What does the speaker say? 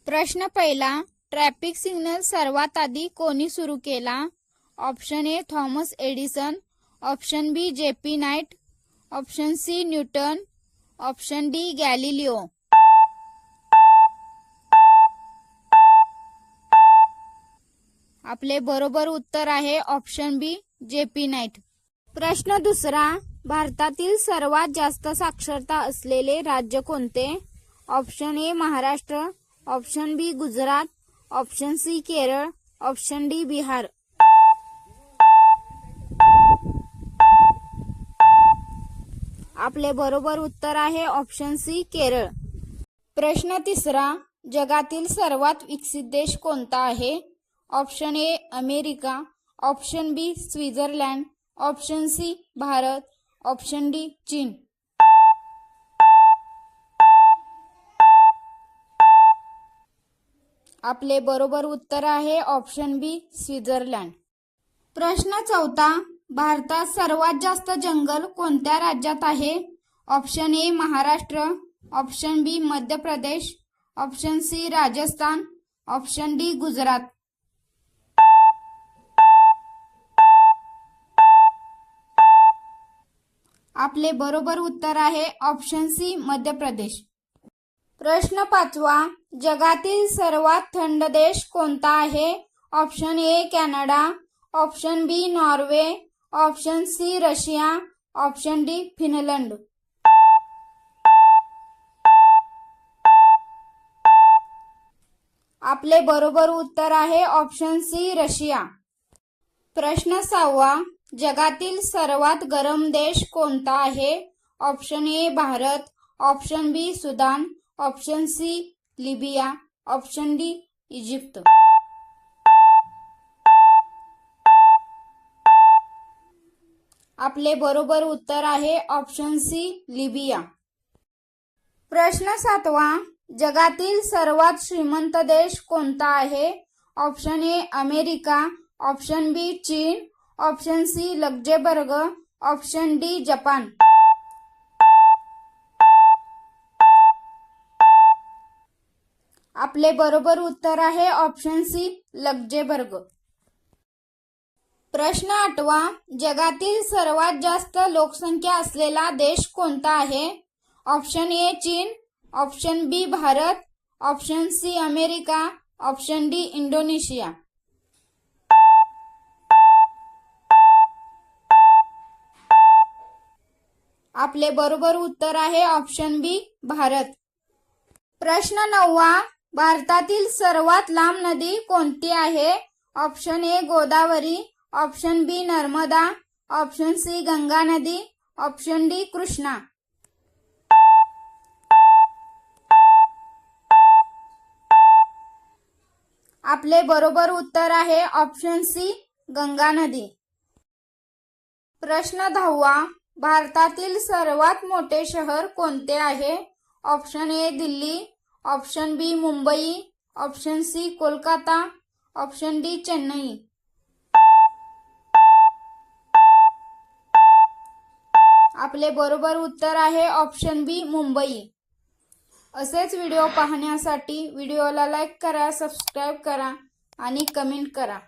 प्रश्न पहिला, traffic signal सर्वात आधी कोणी सुरू केला? Option A Thomas Edison, option B J P. Knight, option C Newton, option D Galileo. आपले बरोबर उत्तर आहे ऑप्शन बी जे.पी. नाईट. प्रश्न दुसरा, भारतातील सर्वात जास्त साक्षरता असलेले राज्य कोणते? Option A Maharashtra, option B Gujarat, option C Kerala, option D Bihar. आपले बरोबर उत्तर आहे ऑप्शन सी केरळ. प्रश्न तिसरा, जगातील सर्वात विकसित देश कोणता आहे? Option A America, option B Switzerland, option C Bharat, option D चीन. आपले बरोबर उत्तर आहे ऑप्शन बी स्वित्झर्लंड. प्रश्न चौथा, भारतात सर्वात जास्त जंगल कोणत्या राज्यात आहे? Option A Maharashtra, option B Madhya Pradesh, option C Rajasthan, option D Gujarat. आपले बरोबर उत्तर आहे ऑप्शन सी मध्य प्रदेश. प्रश्न पाचवा, जगातील सर्वात थंड देश कोणता आहे? Option A Canada, option B Norway, option C Russia, option D Finland. आपले बरोबर उत्तर आहे ऑप्शन सी रशिया. प्रश्न सहावा, जगातील सर्वात गरम देश कोणता आहे? Option A Bharat, option B Sudan, option C Libya, option D Egypt. आपले बरोबर उत्तर आहे ऑप्शन सी लिबिया. प्रश्न सातवा, जगातील सर्वात श्रीमंत देश कोणता आहे? Option A America, option B चीन, option C Luxembourg, option D Japan. आपले बरोबर उत्तर आहे ऑप्शन सी लक्झेंबर्ग. प्रश्न आठवा, जगातील सर्वात जास्त लोकसंख्या असलेला देश कोणता आहे? ऑप्शन ए चीन, option B Bharat, option C America, option D Indonesia. आपले बरोबर उत्तर आहे ऑप्शन बी भारत. प्रश्न नववा, भारतातील सर्वात लांब नदी कोणती आहे? Option A Godavari, option B Narmada, option C Ganga नदी, ऑप्शन डी कृष्णा. आपले बरोबर उत्तर आहे ऑप्शन सी गंगा नदी. प्रश्न 10वा, भारतातील सर्वात मोठे शहर कोणते आहे? Option A Delhi, option B Mumbai, option C Kolkata, option D Chennai. आपले बरोबर उत्तर आहे ऑप्शन बी मुंबई. असेच व्हिडिओ पाहण्यासाठी व्हिडिओला लाईक करा, सबस्क्राईब करा आणि कमेंट करा.